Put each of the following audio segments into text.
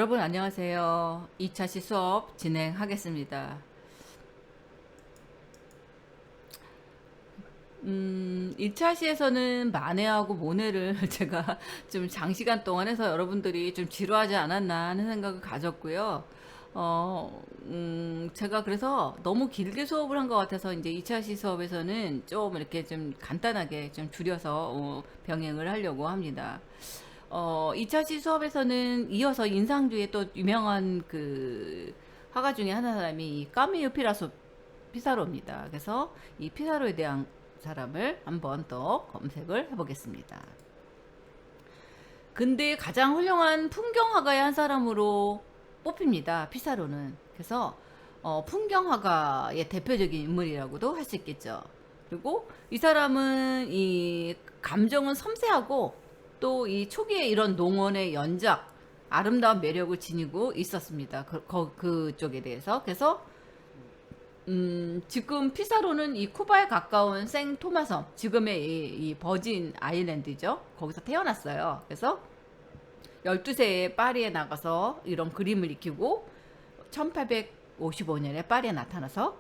여러분 안녕하세요. 2차 시 수업 진행하겠습니다. 1차 시에서는 만회하고 모뇌를 제가 좀 장시간 동안 해서 여러분들이 좀 지루하지 않았나 하는 생각을 가졌고요. 제가 그래서 너무 길게 수업을 한 것 같아서 이제 2차 시 수업에서는 좀 이렇게 좀 간단하게 좀 줄여서 병행을 하려고 합니다. 2차 시 수업에서는 이어서 인상주의 또 유명한 그 화가 중에 하나 사람이 이 까미유 피사로입니다. 그래서 이 피사로에 대한 사람을 한번 더 검색을 해보겠습니다. 근데 가장 훌륭한 풍경화가의 한 사람으로 뽑힙니다. 피사로는. 그래서 풍경화가의 대표적인 인물이라고도 할 수 있겠죠. 그리고 이 사람은 이 감정은 섬세하고 또 이 초기에 이런 농원의 연작, 아름다운 매력을 지니고 있었습니다. 그쪽에 대해서. 그래서 지금 피사로는 이 쿠바에 가까운 생 토마섬, 지금의 이 버진 아일랜드죠. 거기서 태어났어요. 그래서 12세에 파리에 나가서 이런 그림을 익히고 1855년에 파리에 나타나서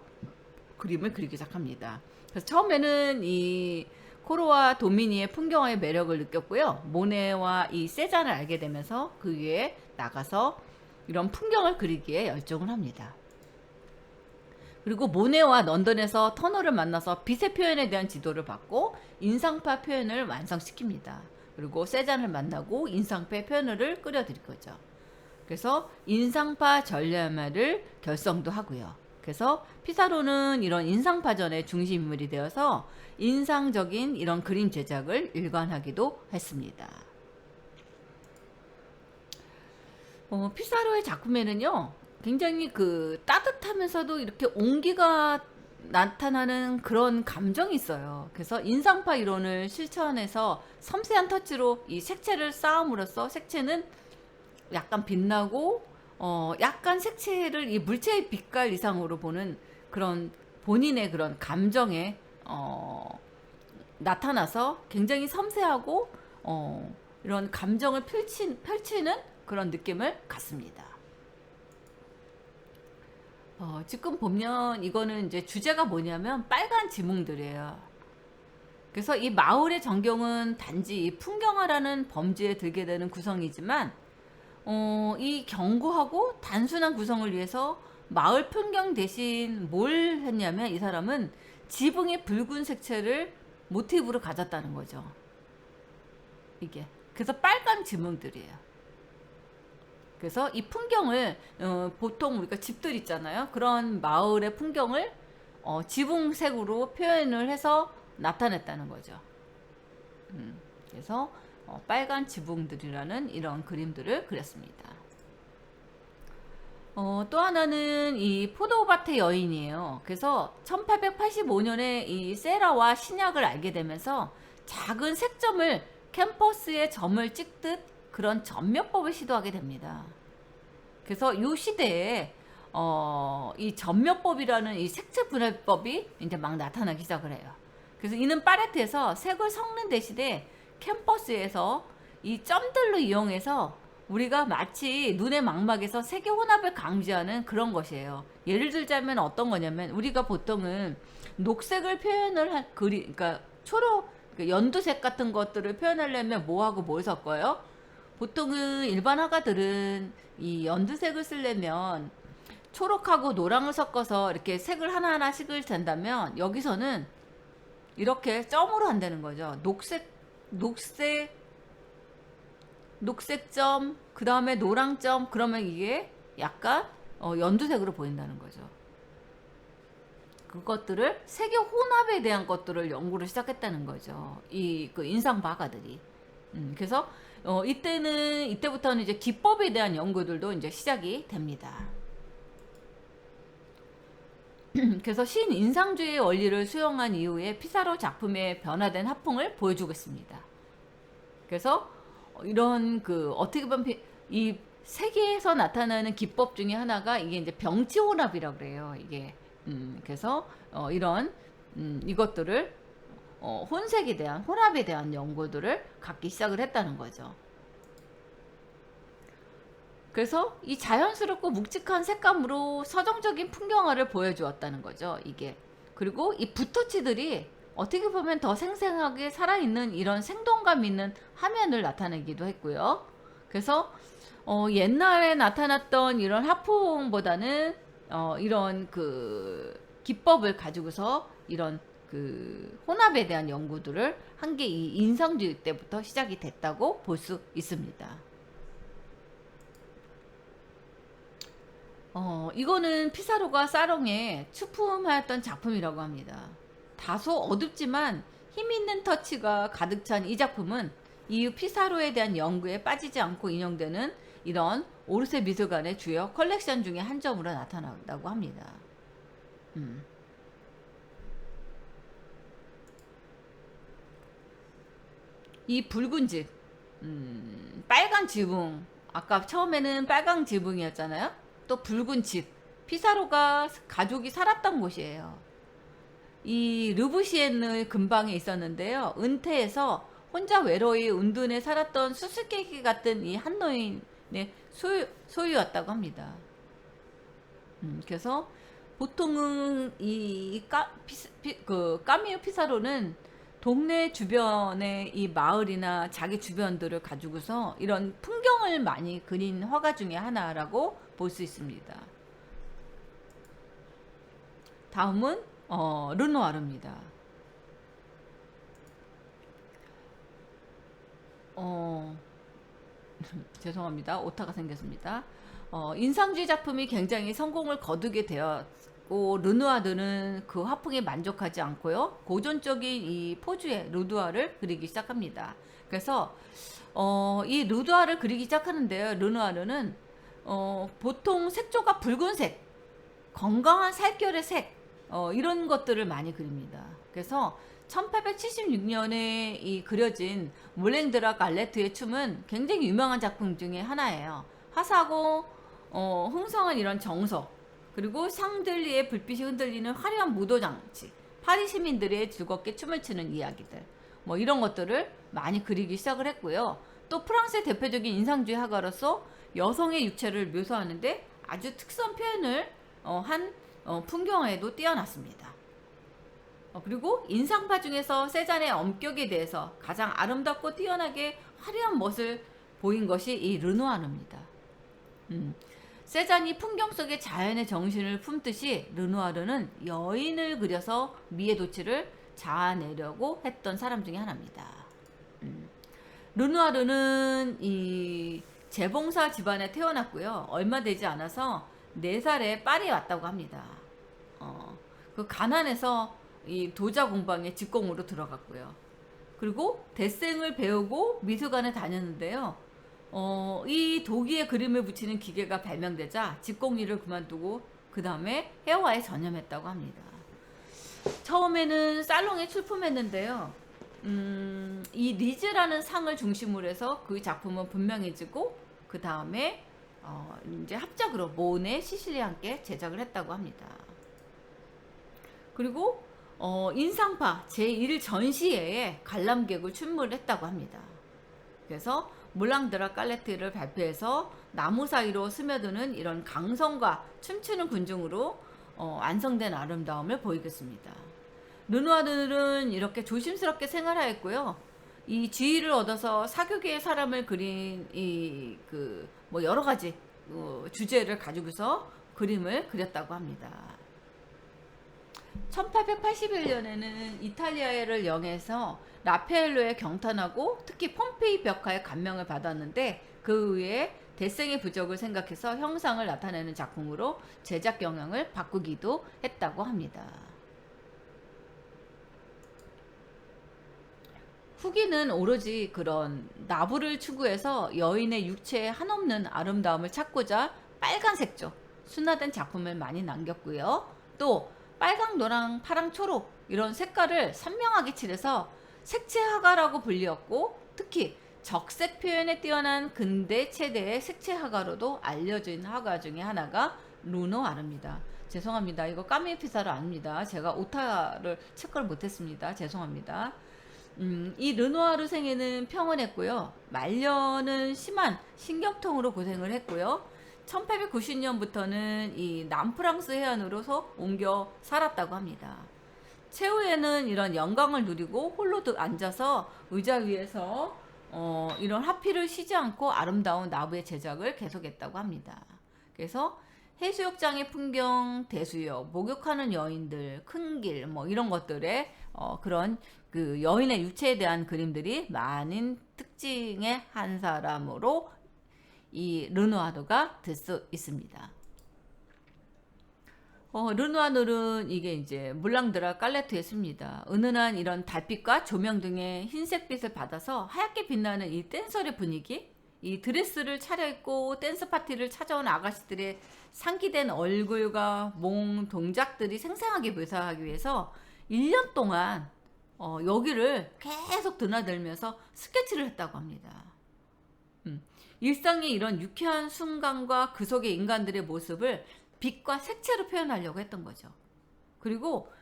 그림을 그리기 시작합니다. 그래서 처음에는 이 코로와 도미니의 풍경화의 매력을 느꼈고요. 모네와 이 세잔을 알게 되면서 그 위에 나가서 이런 풍경을 그리기에 열정을 합니다. 그리고 모네와 런던에서 터널을 만나서 빛의 표현에 대한 지도를 받고 인상파 표현을 완성시킵니다. 그리고 세잔을 만나고 인상파 표현을 끓여드릴 거죠. 그래서 인상파 전략을 결성도 하고요. 그래서 피사로는 이런 인상파전의 중심 인물이 되어서 인상적인 이런 그림 제작을 일관하기도 했습니다. 피사로의 작품에는요, 굉장히 그 따뜻하면서도 이렇게 온기가 나타나는 그런 감정이 있어요. 그래서 인상파 이론을 실천해서 섬세한 터치로 이 색채를 쌓음으로써 색채는 약간 빛나고 약간 색채를 이 물체의 빛깔 이상으로 보는 그런 본인의 그런 감정에 나타나서 굉장히 섬세하고 이런 감정을 펼치는 그런 느낌을 갖습니다. 지금 보면 이거는 이제 주제가 뭐냐면 빨간 지붕들이에요. 그래서 이 마을의 전경은 단지 이 풍경화라는 범주에 들게 되는 구성이지만 이 견고하고 단순한 구성을 위해서 마을 풍경 대신 뭘 했냐면 이 사람은 지붕의 붉은 색채를 모티브로 가졌다는 거죠. 이게. 그래서 빨간 지붕들이에요. 그래서 이 풍경을 보통 우리가 집들 있잖아요. 그런 마을의 풍경을 지붕색으로 표현을 해서 나타냈다는 거죠. 그래서 빨간 지붕들이라는 이런 그림들을 그렸습니다. 또 하나는 이 포도밭의 여인이에요. 그래서 1885년에 이 세라와 신약을 알게 되면서 작은 색점을 캠퍼스에 점을 찍듯 그런 점묘법을 시도하게 됩니다. 그래서 이 시대에 이 점묘법이라는 이 색채 분할법이 이제 막 나타나기 시작을 해요. 그래서 이는 팔레트에서 색을 섞는 대신에 캠퍼스에서 이 점들로 이용해서 우리가 마치 눈의 망막에서 색의 혼합을 강조하는 그런 것이에요. 예를 들자면 어떤 거냐면 우리가 보통은 녹색을 표현을 그러니까 초록, 연두색 같은 것들을 표현하려면 뭐하고 뭘 섞어요? 보통은 일반 화가들은 이 연두색을 쓰려면 초록하고 노랑을 섞어서 이렇게 색을 하나하나씩을 댄다면 여기서는 이렇게 점으로 한다는 거죠. 녹색점, 그 다음에 노랑점, 그러면 이게 약간 연두색으로 보인다는 거죠. 그것들을 색의 혼합에 대한 것들을 연구를 시작했다는 거죠. 그 인상파 화가들이. 그래서 이때부터는 이제 기법에 대한 연구들도 이제 시작이 됩니다. 그래서 신인상주의 원리를 수용한 이후에 피사로 작품의 변화된 화풍을 보여주겠습니다. 그래서 이런 그 어떻게 보면 이 세계에서 나타나는 기법 중에 하나가 이게 이제 병치 혼합이라고 그래요. 이게 그래서 이런 이것들을 혼색에 대한 혼합에 대한 연구들을 갖기 시작을 했다는 거죠. 그래서 이 자연스럽고 묵직한 색감으로 서정적인 풍경화를 보여주었다는 거죠, 이게. 그리고 이 붓터치들이 어떻게 보면 더 생생하게 살아있는 이런 생동감 있는 화면을 나타내기도 했고요. 그래서 옛날에 나타났던 이런 화풍보다는 이런 그 기법을 가지고서 이런 그 혼합에 대한 연구들을 한 게 이 인상주의 때부터 시작이 됐다고 볼 수 있습니다. 이거는 피사로가 사롱에 출품하였던 작품이라고 합니다. 다소 어둡지만 힘있는 터치가 가득 찬 이 작품은 이후 피사로에 대한 연구에 빠지지 않고 인용되는 이런 오르세 미술관의 주요 컬렉션 중에 한 점으로 나타난다고 합니다. 이 붉은 집, 빨간 지붕, 아까 처음에는 빨강 지붕이었잖아요. 또 붉은 집, 피사로가 가족이 살았던 곳이에요. 이 르부시엔의 근방에 있었는데요. 은퇴해서 혼자 외로이 운둔에 살았던 수수께끼 같은 이 한노인의 소유였다고 합니다. 그래서 보통은 까미오 피사로는 동네 주변의 이 마을이나 자기 주변들을 가지고서 이런 풍경을 많이 그린 화가 중에 하나라고 볼 수 있습니다. 다음은 르누아르입니다. 죄송합니다. 오타가 생겼습니다. 인상주의 작품이 굉장히 성공을 거두게 되었고 르누아르는 그 화풍에 만족하지 않고요. 고전적인 이 포주의 루두아를 그리기 시작합니다. 그래서 이 루두아를 그리기 시작하는데요. 르누아르는 보통 색조가 붉은색, 건강한 살결의 색 이런 것들을 많이 그립니다. 그래서 1876년에 이 그려진 몰랭드라 갈레트의 춤은 굉장히 유명한 작품 중에 하나예요. 화사하고 흥성한 이런 정서, 그리고 샹들리에 불빛이 흔들리는 화려한 무도장치, 파리 시민들의 즐겁게 춤을 추는 이야기들, 뭐 이런 것들을 많이 그리기 시작을 했고요. 또 프랑스의 대표적인 인상주의 화가로서 여성의 육체를 묘사하는데 아주 특수한 표현을 한 풍경화에도 뛰어났습니다. 그리고 인상파 중에서 세잔의 엄격에 대해서 가장 아름답고 뛰어나게 화려한 멋을 보인 것이 이 르누아르입니다. 세잔이 풍경 속의 자연의 정신을 품듯이 르누아르는 여인을 그려서 미의 도취를 자아내려고 했던 사람 중에 하나입니다. 르누아르는 이 재봉사 집안에 태어났고요. 얼마 되지 않아서 4살에 파리에 왔다고 합니다. 그 가난해서 이 도자 공방에 직공으로 들어갔고요. 그리고 데생을 배우고 미술관에 다녔는데요. 이 도기에 그림을 붙이는 기계가 발명되자 직공 일을 그만두고 그 다음에 회화에 전념했다고 합니다. 처음에는 살롱에 출품했는데요. 이 리즈라는 상을 중심으로 해서 그 작품은 분명해지고 그 다음에 이제 합작으로 모네, 시실리 함께 제작을 했다고 합니다. 그리고 인상파 제1 전시회에 관람객을 출몰했다고 합니다. 그래서 몰랑드라 깔레트를 발표해서 나무 사이로 스며드는 이런 강성과 춤추는 군중으로 완성된 아름다움을 보이겠습니다. 르누아르는 이렇게 조심스럽게 생활하였고요. 이 지위를 얻어서 사교계의 사람을 그린 뭐 여러 가지 주제를 가지고서 그림을 그렸다고 합니다. 1881년에는 이탈리아를 영해서 라페엘로의 경탄하고 특히 폼페이 벽화에 감명을 받았는데 그 후에 데생의 부적을 생각해서 형상을 나타내는 작품으로 제작 영향을 바꾸기도 했다고 합니다. 후기는 오로지 그런 나부를 추구해서 여인의 육체에 한없는 아름다움을 찾고자 빨간 색조, 순화된 작품을 많이 남겼고요. 또 빨강, 노랑, 파랑, 초록 이런 색깔을 선명하게 칠해서 색채 화가라고 불리었고 특히 적색 표현에 뛰어난 근대 최대의 색채 화가로도 알려진 화가 중에 하나가 르누아르입니다. 죄송합니다. 이거 까미 피사로 아닙니다. 제가 오타를 체크를 못했습니다. 죄송합니다. 이 르누아르 생애는 평온했고요. 말년은 심한 신경통으로 고생을 했고요. 1890년부터는 이 남프랑스 해안으로서 옮겨 살았다고 합니다. 최후에는 이런 영광을 누리고 홀로 앉아서 의자 위에서 이런 하피를 쉬지 않고 아름다운 나무의 제작을 계속했다고 합니다. 그래서 해수욕장의 풍경, 대수역, 목욕하는 여인들, 큰 길, 뭐 이런 것들의 그런 그 여인의 유체에 대한 그림들이 많은 특징의 한 사람으로 이 르누아르가 될 수 있습니다. 르누아르는 이게 이제 물랑드라 깔레트에 씁니다. 은은한 이런 달빛과 조명 등의 흰색빛을 받아서 하얗게 빛나는 이 댄서의 분위기, 이 드레스를 차려입고 댄스 파티를 찾아온 아가씨들의 상기된 얼굴과 몸 동작들이 생생하게 묘사하기 위해서 1년 동안 여기를 계속 드나들면서 스케치를 했다고 합니다. 일상의 이런 유쾌한 순간과 그 속의 인간들의 모습을 빛과 색채로 표현하려고 했던 거죠. 그리고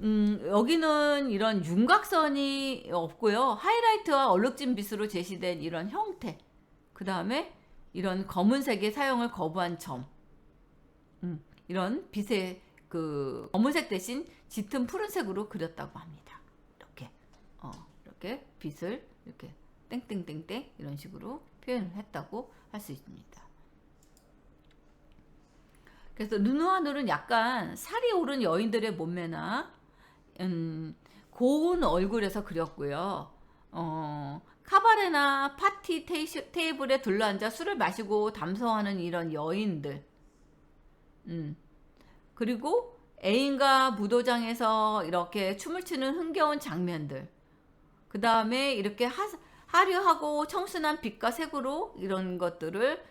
여기는 이런 윤곽선이 없고요. 하이라이트와 얼룩진 빛으로 제시된 이런 형태, 그 다음에 이런 검은색의 사용을 거부한 점, 이런 빛의 그 검은색 대신 짙은 푸른색으로 그렸다고 합니다. 이렇게 빛을 이렇게 땡땡땡땡 이런 식으로 표현을 했다고 할 수 있습니다. 그래서 르누아르는 약간 살이 오른 여인들의 몸매나 고운 얼굴에서 그렸고요. 카바레나 파티 테이블에 둘러앉아 술을 마시고 담소하는 이런 여인들, 그리고 애인과 무도장에서 이렇게 춤을 추는 흥겨운 장면들, 그 다음에 이렇게 화려하고 청순한 빛과 색으로 이런 것들을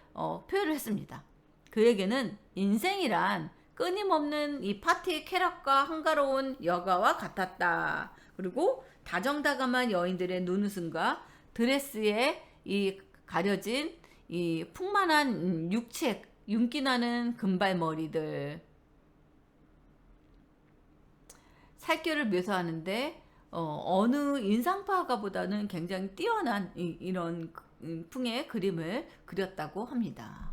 표현을 했습니다. 그에게는 인생이란 끊임없는 이 파티의 쾌락과 한가로운 여가와 같았다. 그리고 다정다감한 여인들의 눈웃음과 드레스에 이 가려진 이 풍만한 육체, 윤기나는 금발머리들, 살결을 묘사하는데 어느 인상파가보다는 굉장히 뛰어난 이런 풍의 그림을 그렸다고 합니다.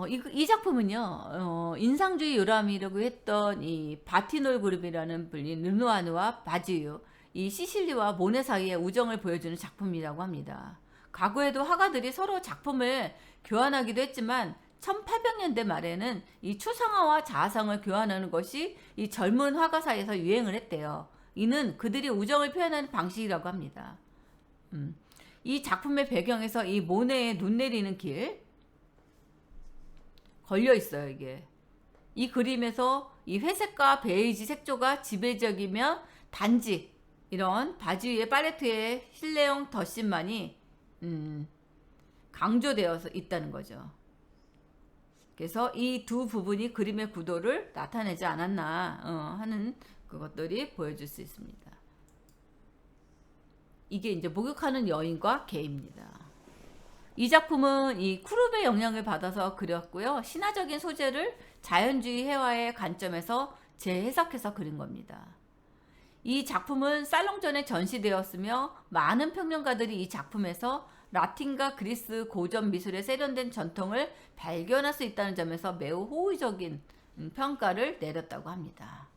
이 작품은요, 인상주의 요람이라고 했던 이 바티놀 그룹이라는 불린 르누아르와 바지유, 이 시실리와 모네 사이의 우정을 보여주는 작품이라고 합니다. 과거에도 화가들이 서로 작품을 교환하기도 했지만 1800년대 말에는 이 추상화와 자아상을 교환하는 것이 이 젊은 화가 사이에서 유행을 했대요. 이는 그들이 우정을 표현하는 방식이라고 합니다. 이 작품의 배경에서 이 모네의 눈 내리는 길 걸려 있어요. 이게 이 그림에서 이 회색과 베이지 색조가 지배적이면 단지 이런 바지 위에 팔레트의 실내용 덧신만이 강조되어서 있다는 거죠. 그래서 이 두 부분이 그림의 구도를 나타내지 않았나 하는 그것들이 보여줄 수 있습니다. 이게 이제 목욕하는 여인과 개입니다. 이 작품은 이 쿠르베의 영향을 받아서 그렸고요. 신화적인 소재를 자연주의 회화의 관점에서 재해석해서 그린 겁니다. 이 작품은 살롱전에 전시되었으며 많은 평론가들이 이 작품에서 라틴과 그리스 고전 미술의 세련된 전통을 발견할 수 있다는 점에서 매우 호의적인 평가를 내렸다고 합니다.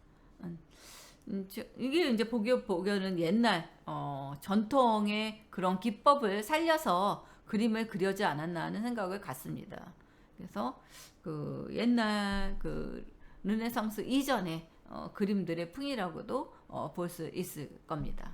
이게 이제 보기에는 옛날 전통의 그런 기법을 살려서 그림을 그려지 않았나 하는 생각을 갖습니다. 그래서 그 옛날 그 르네상스 이전의 그림들의 풍이라고도 볼 수 있을 겁니다.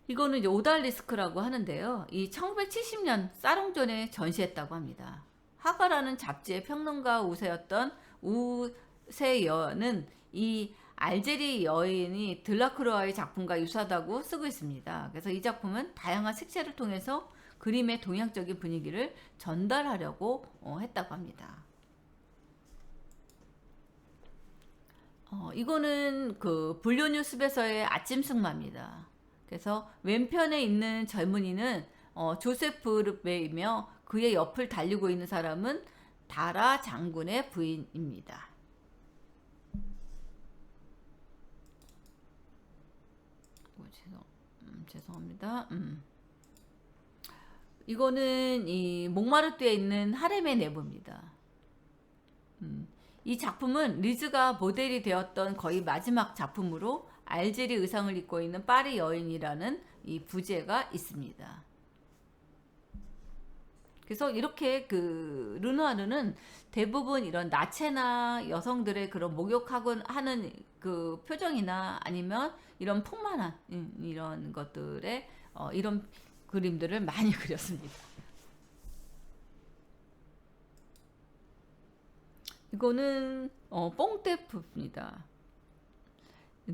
이거는 이제 오달리스크라고 하는데요. 이 1970년 사롱존에 전시했다고 합니다. 하가라는 잡지의 평론가 우세였던 우세여는 이 알제리 여인이 들라크루아의 작품과 유사하다고 쓰고 있습니다. 그래서 이 작품은 다양한 색채를 통해서 그림의 동양적인 분위기를 전달하려고 했다고 합니다. 이거는 그 불륜유 숲에서의 아침 승마입니다. 그래서 왼편에 있는 젊은이는 조세프 르베이며 그의 옆을 달리고 있는 사람은 다라 장군의 부인입니다. 죄송합니다. 이거는 이 몽마르트에 있는 하렘의 내부입니다. 이 작품은 리즈가 모델이 되었던 거의 마지막 작품으로 알제리 의상을 입고 있는 파리 여인이라는 이 부제가 있습니다. 그래서 이렇게 그 르누아르는 대부분 이런 나체나 여성들의 그런 목욕하는 그 표정이나 아니면 이런 풍만한 이런 것들의 이런 그림들을 많이 그렸습니다. 이거는 뽕떼프입니다.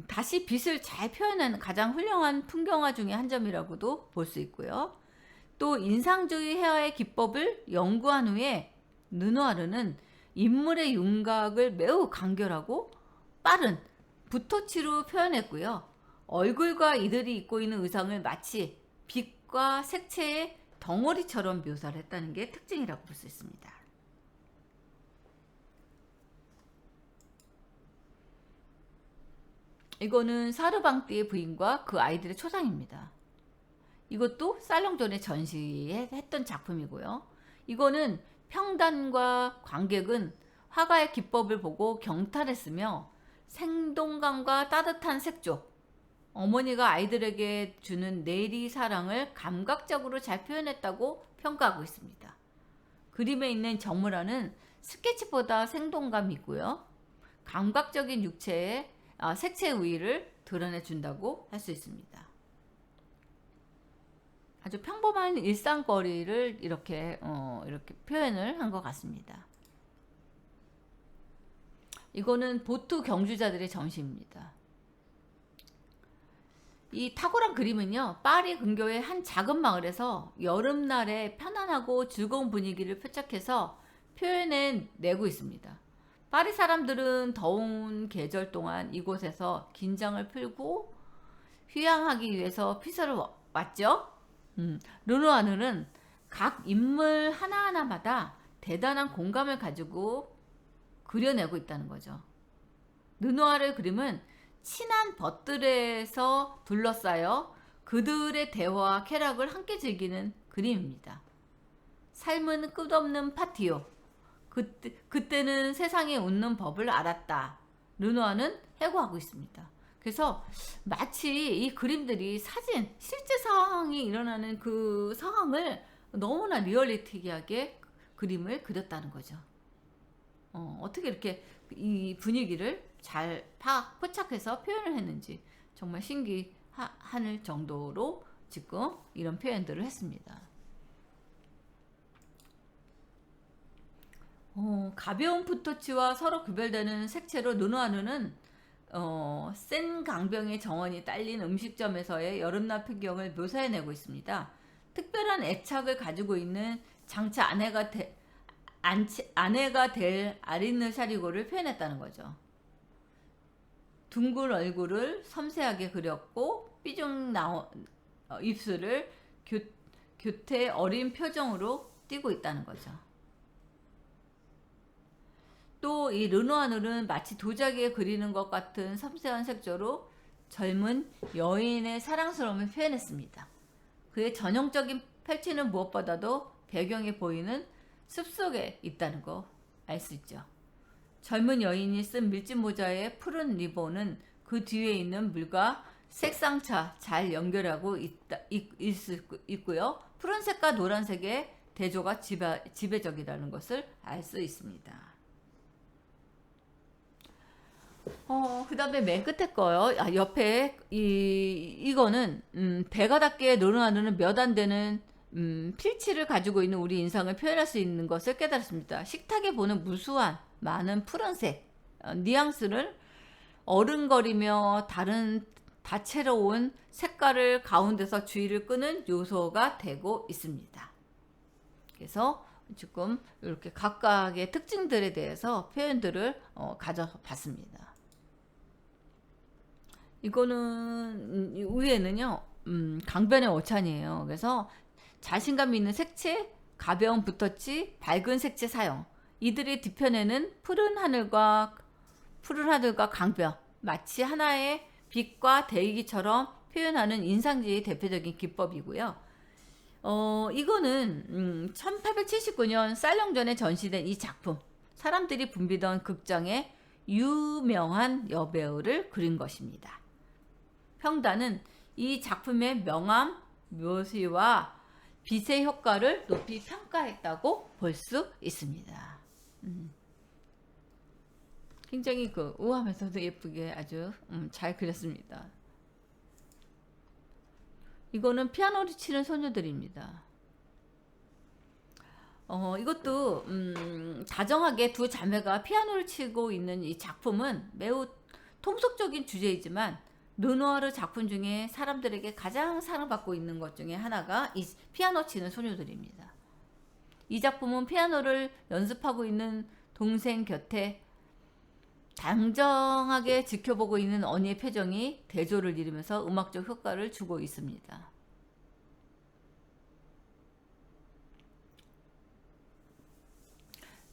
다시 빛을 잘 표현하는 가장 훌륭한 풍경화 중에 한 점이라고도 볼 수 있고요. 또 인상주의 헤어의 기법을 연구한 후에 르누아르는 인물의 윤곽을 매우 간결하고 빠른 붓터치로 표현했고요. 얼굴과 이들이 입고 있는 의상을 마치 빛과 색채의 덩어리처럼 묘사를 했다는 게 특징이라고 볼 수 있습니다. 이거는 사르방띠의 부인과 그 아이들의 초상입니다. 이것도 살롱존에 전시했던 작품이고요. 이거는 평단과 관객은 화가의 기법을 보고 경탄했으며 생동감과 따뜻한 색조, 어머니가 아이들에게 주는 내리 사랑을 감각적으로 잘 표현했다고 평가하고 있습니다. 그림에 있는 정물화는 스케치보다 생동감이 있고요. 감각적인 육체의 색채 우위를 드러내준다고 할 수 있습니다. 아주 평범한 일상거리를 이렇게 표현을 한 것 같습니다. 이거는 보트 경주자들의 전시입니다. 이 탁월한 그림은요, 파리 근교의 한 작은 마을에서 여름날의 편안하고 즐거운 분위기를 포착해서 표현해내고 있습니다. 파리 사람들은 더운 계절 동안 이곳에서 긴장을 풀고 휴양하기 위해서 피서를 왔죠. 르누아르는 각 인물 하나하나마다 대단한 공감을 가지고 그려내고 있다는 거죠. 르누아르의 그림은 친한 벗들에서 둘러싸여 그들의 대화와 쾌락을 함께 즐기는 그림입니다. 삶은 끝없는 파티요. 그때는 세상에 웃는 법을 알았다. 르누아르는 해고하고 있습니다. 그래서 마치 이 그림들이 실제 상황이 일어나는 그 상황을 너무나 리얼리티하게 그림을 그렸다는 거죠. 어떻게 이렇게 이 분위기를 잘 포착해서 표현을 했는지 정말 신기할 정도로 지금 이런 표현들을 했습니다. 가벼운 붓터치와 서로 구별되는 색채로 르누아르는 센 강병의 정원이 딸린 음식점에서의 여름날 풍경을 묘사해내고 있습니다. 특별한 애착을 가지고 있는 장차 아내가 될 아리느 샤리고를 표현했다는 거죠. 둥글 얼굴을 섬세하게 그렸고 삐죽 나온 입술을 교태 어린 표정으로 띄고 있다는 거죠. 또 이 르누아르는 마치 도자기에 그리는 것 같은 섬세한 색조로 젊은 여인의 사랑스러움을 표현했습니다. 그의 전형적인 펼치는 무엇보다도 배경에 보이는 숲속에 있다는 거 알 수 있죠. 젊은 여인이 쓴 밀짚 모자의 푸른 리본은 그 뒤에 있는 물과 색상차 잘 연결하고 있고요. 푸른색과 노란색의 대조가 지배적이라는 것을 알 수 있습니다. 그 다음에 맨 끝에 거요. 옆에 이거는 대가답게 르누아르는 몇 안 되는 필치를 가지고 있는 우리 인상을 표현할 수 있는 것을 깨달았습니다. 식탁에 보는 무수한 많은 푸른색 뉘앙스를 어른거리며 다채로운 색깔을 가운데서 주의를 끄는 요소가 되고 있습니다. 그래서 지금 이렇게 각각의 특징들에 대해서 표현들을 가져봤습니다. 이거는 위에는요 강변의 오찬이에요. 그래서 자신감 있는 색채, 가벼운 붓터치, 밝은 색채 사용. 이들의 뒤편에는 푸른 하늘과 강변, 마치 하나의 빛과 대기처럼 표현하는 인상주의의 대표적인 기법이고요. 이거는 1879년 살롱전에 전시된 이 작품, 사람들이 붐비던 극장의 유명한 여배우를 그린 것입니다. 평단은 이 작품의 명암 묘시와 빛의 효과를 높이 평가했다고 볼 수 있습니다. 굉장히 우아하면서도 예쁘게 아주 잘 그렸습니다. 이거는 피아노를 치는 소녀들입니다. 이것도 다정하게 두 자매가 피아노를 치고 있는 이 작품은 매우 통속적인 주제이지만 르누아르 작품 중에 사람들에게 가장 사랑받고 있는 것 중에 하나가 이 피아노 치는 소녀들입니다. 이 작품은 피아노를 연습하고 있는 동생 곁에 당정하게 지켜보고 있는 언니의 표정이 대조를 이루면서 음악적 효과를 주고 있습니다.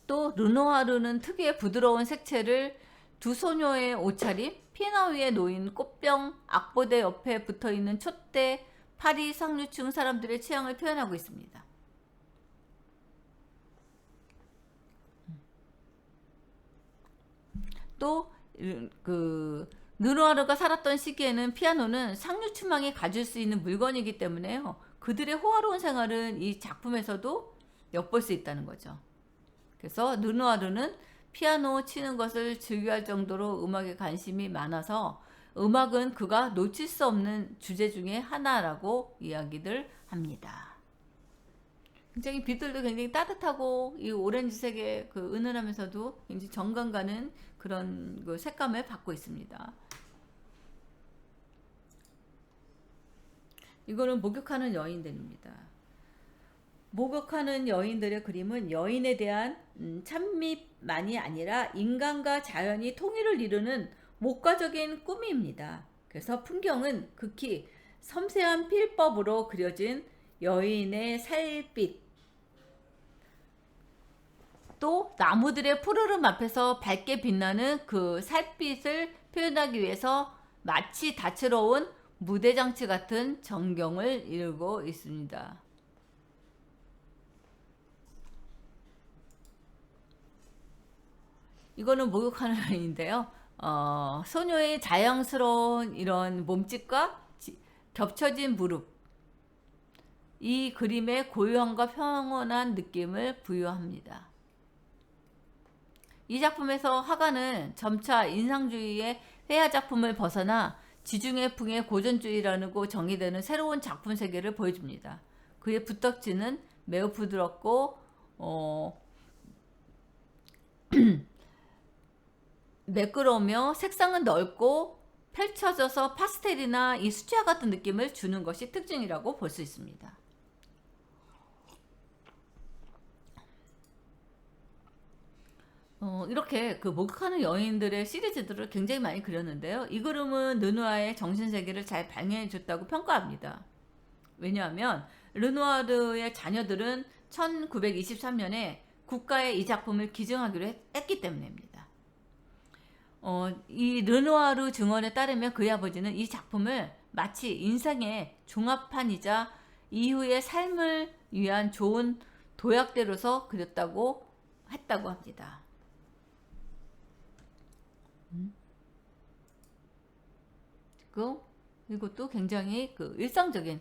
또 르누아르는 특유의 부드러운 색채를 두 소녀의 옷차림, 피아노 위에 놓인 꽃병, 악보대 옆에 붙어있는 촛대, 파리 상류층 사람들의 취향을 표현하고 있습니다. 또 르누아르가 살았던 시기에는 피아노는 상류층만이 가질 수 있는 물건이기 때문에요. 그들의 호화로운 생활은 이 작품에서도 엿볼 수 있다는 거죠. 그래서 르누아르는 피아노 치는 것을 즐겨할 정도로 음악에 관심이 많아서 음악은 그가 놓칠 수 없는 주제 중에 하나라고 이야기들 합니다. 굉장히 빛들도 굉장히 따뜻하고 이 오렌지색의 은은하면서도 굉장히 정감 가는 그런 색감을 받고 있습니다. 이거는 목욕하는 여인들입니다. 목욕하는 여인들의 그림은 여인에 대한 찬미만이 아니라 인간과 자연이 통일을 이루는 목가적인 꿈입니다. 그래서 풍경은 극히 섬세한 필법으로 그려진 여인의 살빛, 또 나무들의 푸르름 앞에서 밝게 빛나는 그 살빛을 표현하기 위해서 마치 다채로운 무대장치 같은 전경을 이루고 있습니다. 이거는 목욕하는 여인인데요. 소녀의 자연스러운 이런 몸짓과 겹쳐진 무릎, 이 그림의 고요함과 평온한 느낌을 부여합니다. 이 작품에서 화가는 점차 인상주의의 회화 작품을 벗어나 지중해 풍의 고전주의라고 정의되는 새로운 작품 세계를 보여줍니다. 그의 붓덕지는 매우 부드럽고 매끄러우며 색상은 넓고 펼쳐져서 파스텔이나 이 수채화 같은 느낌을 주는 것이 특징이라고 볼 수 있습니다. 이렇게 목욕하는 여인들의 시리즈들을 굉장히 많이 그렸는데요. 이 그림은 르누아르의 정신세계를 잘 반영해 줬다고 평가합니다. 왜냐하면 르누아르의 자녀들은 1923년에 국가에 이 작품을 기증하기로 했기 때문입니다. 이 르누아르 증언에 따르면 그의 아버지는 이 작품을 마치 인생의 종합판이자 이후의 삶을 위한 좋은 도약대로서 그렸다고 했다고 합니다. 이것도 굉장히 일상적인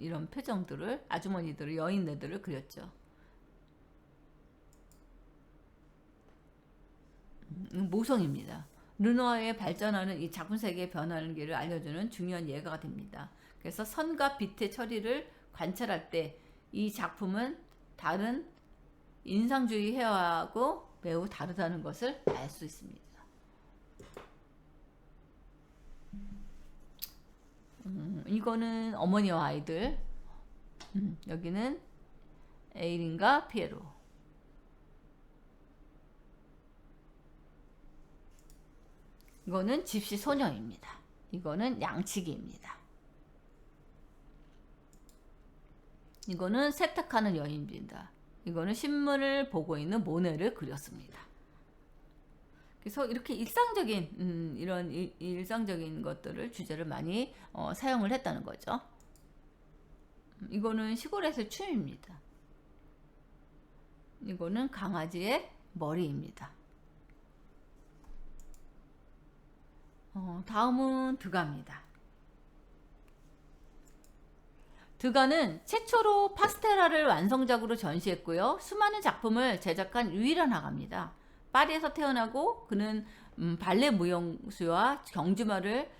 이런 표정들을, 아주머니들을, 여인네들을 그렸죠. 모성입니다. 르누아르의 발전하는 이 작품 세계의 변화하는 길을 알려주는 중요한 예가 됩니다. 그래서 선과 빛의 처리를 관찰할 때 이 작품은 다른 인상주의 회화하고 매우 다르다는 것을 알 수 있습니다. 이거는 어머니와 아이들, 여기는 에이린과 피에로. 이거는 집시 소녀입니다. 이거는 양치기입니다. 이거는 세탁하는 여인입니다. 이거는 신문을 보고 있는 모네를 그렸습니다. 그래서 이렇게 일상적인 이런 일상적인 것들을 주제를 많이 사용을 했다는 거죠. 이거는 시골에서의 춤입니다. 이거는 강아지의 머리입니다. 다음은 드가입니다. 드가는 최초로 파스텔라를 완성작으로 전시했고요. 수많은 작품을 제작한 유일한 화가입니다. 파리에서 태어나고 그는 발레 무용수와 경주마를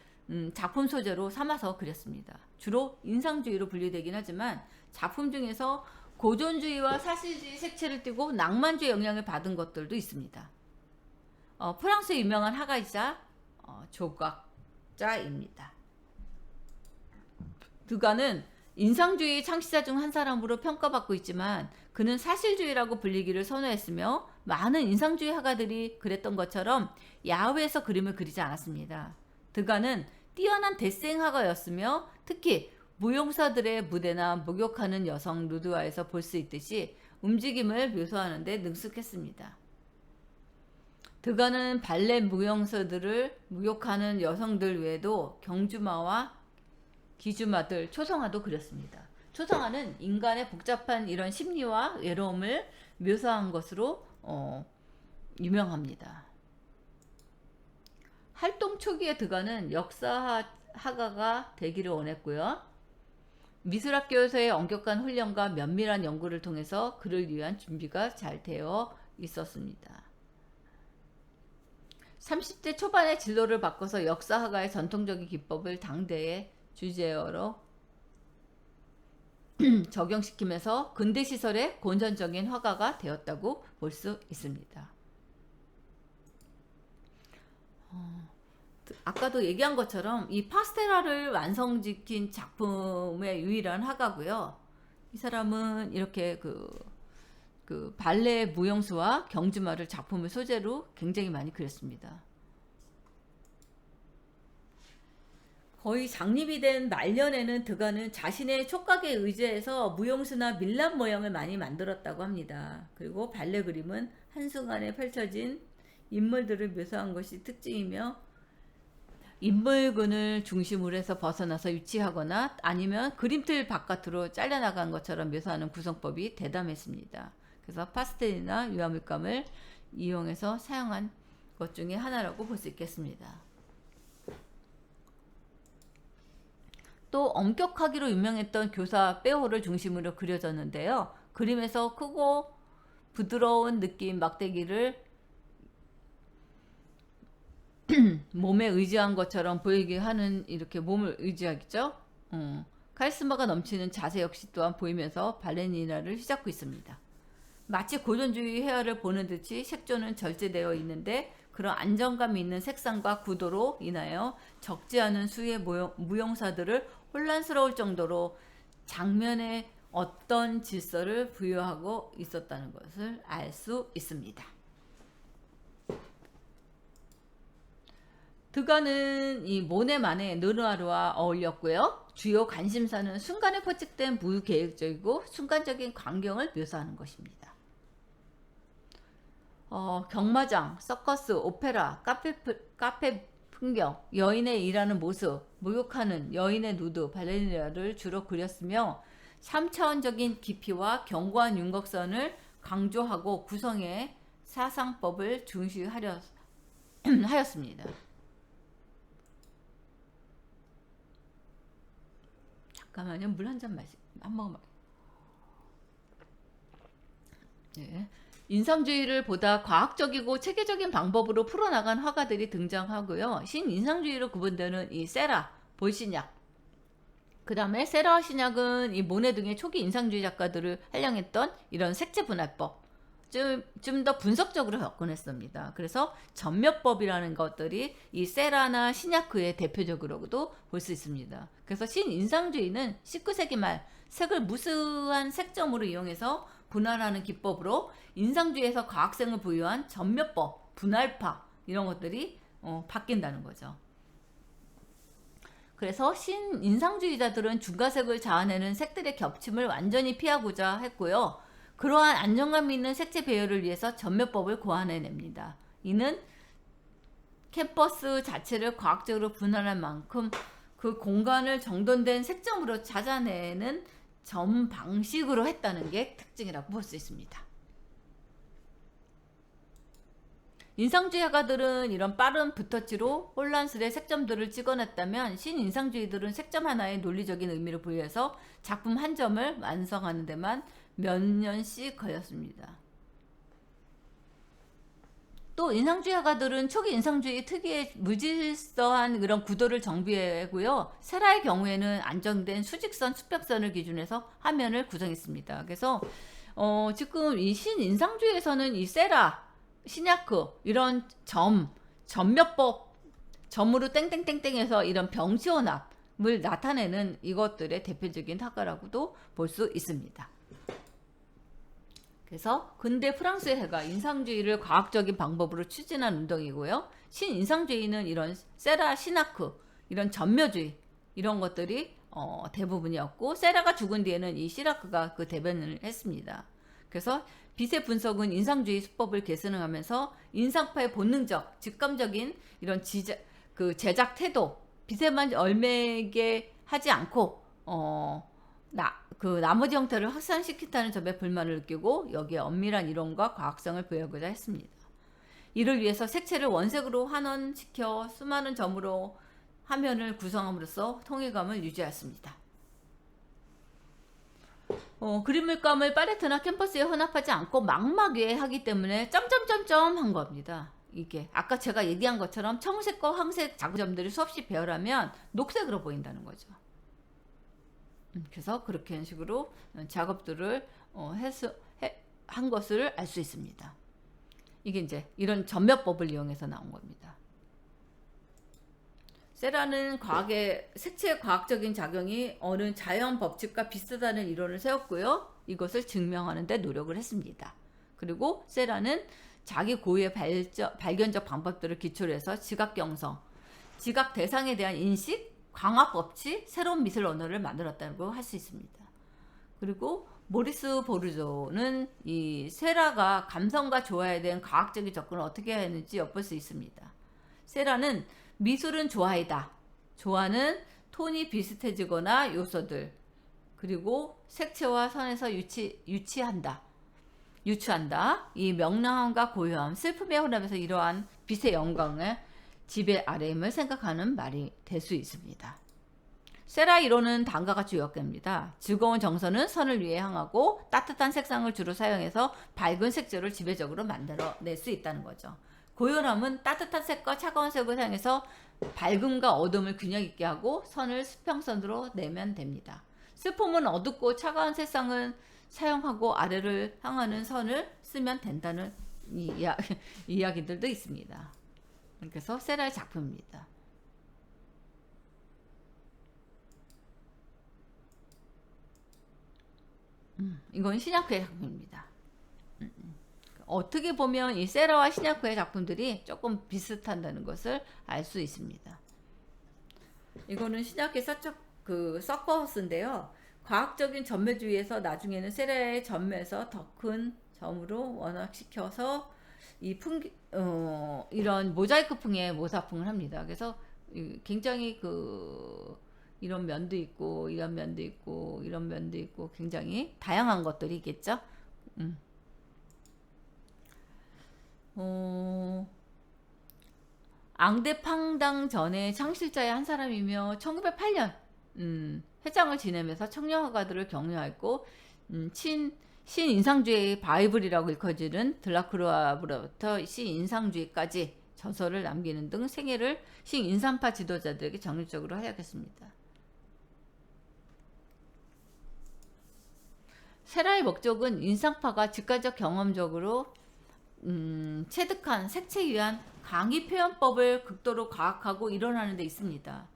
작품 소재로 삼아서 그렸습니다. 주로 인상주의로 분류되긴 하지만 작품 중에서 고전주의와 사실주의 색채를 띠고 낭만주의 영향을 받은 것들도 있습니다. 프랑스의 유명한 화가이자 조각자입니다. 드가는 인상주의 창시자 중 한 사람으로 평가받고 있지만 그는 사실주의라고 불리기를 선호했으며 많은 인상주의 화가들이 그랬던 것처럼 야외에서 그림을 그리지 않았습니다. 드가는 뛰어난 데생 화가였으며 특히 무용사들의 무대나 목욕하는 여성 누드화에서 볼 수 있듯이 움직임을 묘사하는 데 능숙했습니다. 드가는 발레 무용사들을 목욕하는 여성들 외에도 경주마와 기주마들, 초성화도 그렸습니다. 초성화는 인간의 복잡한 이런 심리와 외로움을 묘사한 것으로 유명합니다. 활동 초기에 드가는 역사화가가 되기를 원했고요. 미술학교에서의 엄격한 훈련과 면밀한 연구를 통해서 그를 위한 준비가 잘 되어 있었습니다. 30대 초반에 진로를 바꿔서 역사화가의 전통적인 기법을 당대의 주제어로 적용시키면서 근대시설의 본전적인 화가가 되었다고 볼 수 있습니다. 아까도 얘기한 것처럼 이 파스텔라를 완성시킨 작품의 유일한 화가고요. 이 사람은 이렇게 그 발레 무용수와 경주마를 작품을 소재로 굉장히 많이 그렸습니다. 거의 장립이 된 말년에는 드가는 자신의 촉각에 의지해서 무용수나 밀랍 모형을 많이 만들었다고 합니다. 그리고 발레 그림은 한순간에 펼쳐진 인물들을 묘사한 것이 특징이며 인물군을 중심으로 해서 벗어나서 유치하거나 아니면 그림틀 바깥으로 잘려나간 것처럼 묘사하는 구성법이 대담했습니다. 그래서 파스텔이나 유화물감을 이용해서 사용한 것 중에 하나라고 볼 수 있겠습니다. 또 엄격하기로 유명했던 교사 빼오를 중심으로 그려졌는데요. 그림에서 크고 부드러운 느낌 막대기를 몸에 의지한 것처럼 보이게 하는 이렇게 몸을 의지하겠죠. 카리스마가 넘치는 자세 역시 또한 보이면서 발레리나를 휘잡고 있습니다. 마치 고전주의 회화를 보는 듯이 색조는 절제되어 있는데 그런 안정감 있는 색상과 구도로 인하여 적지 않은 수의 무용사들을 혼란스러울 정도로 장면에 어떤 질서를 부여하고 있었다는 것을 알 수 있습니다. 드가는 이 모네만의 르누아르와 어울렸고요. 주요 관심사는 순간에 포착된 무계획적이고 순간적인 광경을 묘사하는 것입니다. 경마장, 서커스, 오페라, 카페 풍경, 여인의 일하는 모습, 목욕하는 여인의 누드, 발레리나를 주로 그렸으며 3차원적인 깊이와 견고한 윤곽선을 강조하고 구성의 사상법을 중시하였습니다. 잠깐만요. 물 한 잔 한 모금. 네. 인상주의를 보다 과학적이고 체계적인 방법으로 풀어나간 화가들이 등장하고요. 신인상주의로 구분되는 이 세라, 볼시냐, 그 다음에 세라 신약은 이 모네 등의 초기 인상주의 작가들을 활용했던 이런 색채 분할법, 좀 더 분석적으로 접근했습니다. 그래서 전멸법이라는 것들이 이 세라나 시냐크의 대표적으로도 볼 수 있습니다. 그래서 신인상주의는 19세기 말 색을 무수한 색점으로 이용해서 분할하는 기법으로 인상주의에서 과학성을 부여한 전멸법, 분할파 이런 것들이 바뀐다는 거죠. 그래서 신인상주의자들은 중가색을 자아내는 색들의 겹침을 완전히 피하고자 했고요. 그러한 안정감 있는 색채 배열을 위해서 전멸법을 고안해냅니다. 이는 캠퍼스 자체를 과학적으로 분할할 만큼 그 공간을 정돈된 색점으로 찾아내는 점 방식으로 했다는 게 특징이라고 볼 수 있습니다. 인상주의가들은 이런 빠른 붓터치로 혼란스레 색점들을 찍어냈다면 신인상주의들은 색점 하나의 논리적인 의미를 부여해서 작품 한 점을 완성하는 데만 몇 년씩 걸렸습니다. 또 인상주의가들은 초기 인상주의 특유의 무질서한 그런 구도를 정비하고요. 세라의 경우에는 안정된 수직선, 수평선을 기준해서 화면을 구성했습니다. 그래서 지금 이 신인상주의에서는 이 세라, 시냐크 이런 점몇법 점으로 땡땡땡땡해서 이런 병시혼합을 나타내는 이것들의 대표적인 화가라고도 볼 수 있습니다. 그래서 근대 프랑스의 해가 인상주의를 과학적인 방법으로 추진한 운동이고요. 신인상주의는 이런 세라, 시나크 이런 점묘주의 이런 것들이 대부분이었고, 세라가 죽은 뒤에는 이 시라크가 그 대변을 했습니다. 그래서 빛의 분석은 인상주의 수법을 계승하면서 인상파의 본능적, 직감적인 이런 제작 태도, 빛에만 얼매게 하지 않고 나머지 형태를 확산시킨다는 점에 불만을 느끼고 여기에 엄밀한 이론과 과학성을 부여하고자 했습니다. 이를 위해서 색채를 원색으로 환원시켜 수많은 점으로 화면을 구성함으로써 통일감을 유지했습니다. 그림물감을 팔레트나 캔버스에 혼합하지 않고 망막에 하기 때문에 점점점점 한 겁니다. 이게 아까 제가 얘기한 것처럼 청색과 황색 작은 점들이 수없이 배열하면 녹색으로 보인다는 거죠. 그래서 그렇게 식으로 작업들을 한 것을 알 수 있습니다. 이게 이제 이런 점묘법을 이용해서 나온 겁니다. 세라는 색채의 과학적인 작용이 어느 자연 법칙과 비슷하다는 이론을 세웠고요. 이것을 증명하는 데 노력을 했습니다. 그리고 세라는 자기 고유의 발견적 방법들을 기초로 해서 지각경성, 지각 대상에 대한 인식, 광합 법칙, 새로운 미술 언어를 만들었다고 할 수 있습니다. 그리고 모리스 보르조는 이 세라가 감성과 조화에 대한 과학적인 접근을 어떻게 했는지 엿볼 수 있습니다. 세라는 미술은 조화이다. 조화는 톤이 비슷해지거나 요소들, 그리고 색채와 선에서 유추한다. 이 명랑함과 고요함, 슬픔의 혼합에서 이러한 빛의 영광의 지배 아래임을 생각하는 말이 될 수 있습니다. 세라 이론은 다음과 같이 요약됩니다. 즐거운 정서는 선을 위해 향하고 따뜻한 색상을 주로 사용해서 밝은 색조를 지배적으로 만들어낼 수 있다는 거죠. 고요함은 따뜻한 색과 차가운 색을 사용해서 밝음과 어둠을 균형 있게 하고 선을 수평선으로 내면 됩니다. 슬픔은 어둡고 차가운 색상을 사용하고 아래를 향하는 선을 쓰면 된다는 이야기들도 있습니다. 그래서 세라의 작품입니다. 이건 시냐크의 작품입니다. 어떻게 보면 이 세라와 시냐크의 작품들이 조금 비슷한다는 것을 알 수 있습니다. 이거는 시냐크의 서커스인데요. 과학적인 점묘주의에서 나중에는 세라의 점에서 더 큰 점으로 원화시켜서 이런 모자이크풍의 모사풍을 합니다. 그래서 굉장히 이런 면도 있고 이런 면도 있고 이런 면도 있고 굉장히 다양한 것들이 있겠죠. 앙대팡당 전에 창실자의 한 사람이며 1908년 회장을 지내면서 청년화가들을 격려했고 신인상주의의 바이블이라고 일컬어지는 들라크루아부터 신인상주의까지 저서를 남기는 등 생애를 신인상파 지도자들에게 정립적으로 허락했습니다. 세라의 목적은 인상파가 직관적 경험적으로 체득한 색채에 의한 강의 표현법을 극도로 과학하고 이론하는 데 있습니다.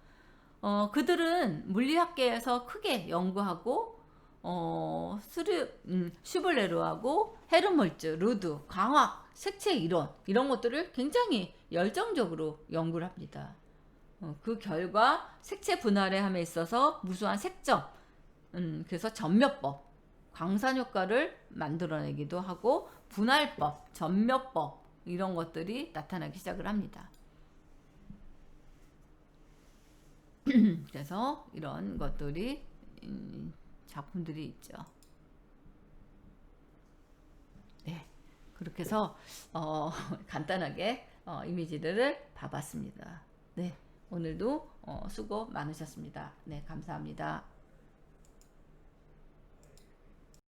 그들은 물리학계에서 크게 연구하고 슈블레르하고 헤르몰츠, 루드, 광학, 색채 이론 이런 것들을 굉장히 열정적으로 연구를 합니다. 그 결과 색채 분할의 함에 있어서 무수한 색점, 그래서 점묘법, 광산 효과를 만들어내기도 하고 분할법, 점묘법 이런 것들이 나타나기 시작을 합니다. 그래서 이런 것들이 작품들이 있죠. 네, 그렇게 해서 간단하게 이미지들을 봐봤습니다. 네, 오늘도 수고 많으셨습니다. 네, 감사합니다.